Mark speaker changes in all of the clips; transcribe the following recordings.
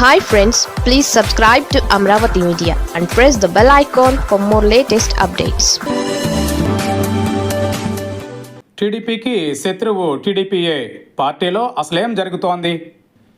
Speaker 1: Hi friends, please subscribe to Amravati Media and press the bell icon for more latest updates.
Speaker 2: టీడీపీకి శత్రువు టీడీపీయే. పార్టీలో అసలేం జరుగుతోంది?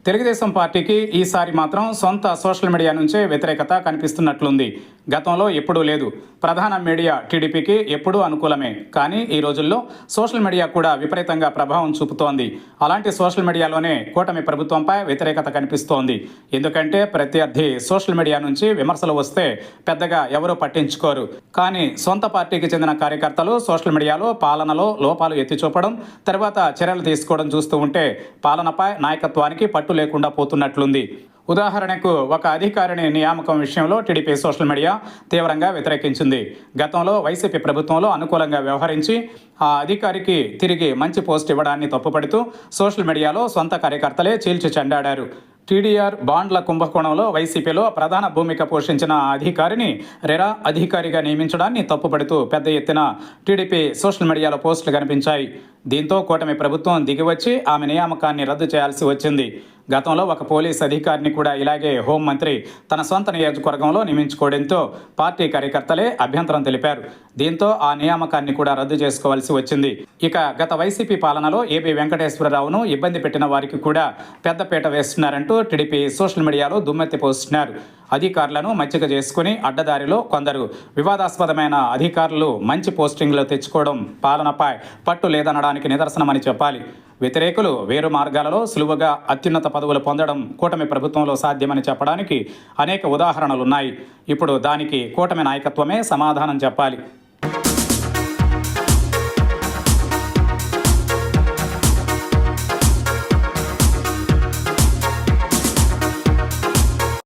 Speaker 2: తెలుగుదేశం పార్టీకి ఈసారి మాత్రం సొంత సోషల్ మీడియా నుంచే వ్యతిరేకత కనిపిస్తున్నట్లుంది. గతంలో ఎప్పుడూ లేదు. ప్రధాన మీడియా టీడీపీకి ఎప్పుడూ అనుకూలమే. కానీ ఈ రోజుల్లో సోషల్ మీడియా కూడా విపరీతంగా ప్రభావం చూపుతోంది. అలాంటి సోషల్ మీడియాలోనే కూటమి ప్రభుత్వంపై వ్యతిరేకత కనిపిస్తోంది. ఎందుకంటే ప్రత్యర్థి సోషల్ మీడియా నుంచి విమర్శలు వస్తే పెద్దగా ఎవరూ పట్టించుకోరు. కానీ సొంత పార్టీకి చెందిన కార్యకర్తలు సోషల్ మీడియాలో పాలనలో లోపాలు ఎత్తి చూపడం, తర్వాత చర్యలు తీసుకోవడం చూస్తూ ఉంటే పాలనపై నాయకత్వానికి పట్టు లేకుండా పోతున్నట్లుంది. ఉదాహరణకు ఒక అధికారిని నియామకం విషయంలో టీడీపీ సోషల్ మీడియా తీవ్రంగా వ్యతిరేకించింది. గతంలో వైసీపీ ప్రభుత్వంలో అనుకూలంగా వ్యవహరించి ఆ అధికారికి తిరిగి మంచి పోస్ట్ ఇవ్వడాన్ని తప్పుపడుతూ సోషల్ మీడియాలో సొంత కార్యకర్తలే చీల్చి చెండాడారు. టీడీఆర్ బాండ్ల కుంభకోణంలో వైసీపీలో ప్రధాన భూమిక పోషించిన అధికారిని రెరా అధికారిగా నియమించడాన్ని తప్పుపడుతూ పెద్ద ఎత్తున టీడీపీ సోషల్ మీడియాలో పోస్టులు కనిపించాయి. దీంతో కూటమి ప్రభుత్వం దిగివచ్చి ఆమె నియామకాన్ని రద్దు చేయాల్సి వచ్చింది. గతంలో ఒక పోలీస్ అధికారిని కూడా ఇలాగే హోంమంత్రి తన సొంత నియోజకవర్గంలో నియమించుకోవడంతో పార్టీ కార్యకర్తలే అభ్యంతరం తెలిపారు. దీంతో ఆ నియామకాన్ని కూడా రద్దు చేసుకోవాల్సి వచ్చింది. ఇక గత వైసీపీ పాలనలో ఏబీ వెంకటేశ్వరరావును ఇబ్బంది పెట్టిన వారికి కూడా పెద్దపీట వేస్తున్నారంటూ టీడీపీ సోషల్ మీడియాలో దుమ్మెత్తిపోస్తున్నారు. అధికారులను మచ్చిక చేసుకుని అడ్డదారిలో కొందరు వివాదాస్పదమైన అధికారులు మంచి పోస్టింగ్లు తెచ్చుకోవడం పాలనపై పట్టు లేదనడానికి నిదర్శనమని చెప్పాలి. వ్యతిరేకులు వేరు మార్గాలలో సులువుగా అత్యున్నత పదవులు పొందడం కూటమి ప్రభుత్వంలో సాధ్యమని చెప్పడానికి అనేక ఉదాహరణలున్నాయి. ఇప్పుడు దానికి కూటమి నాయకత్వమే సమాధానం చెప్పాలి.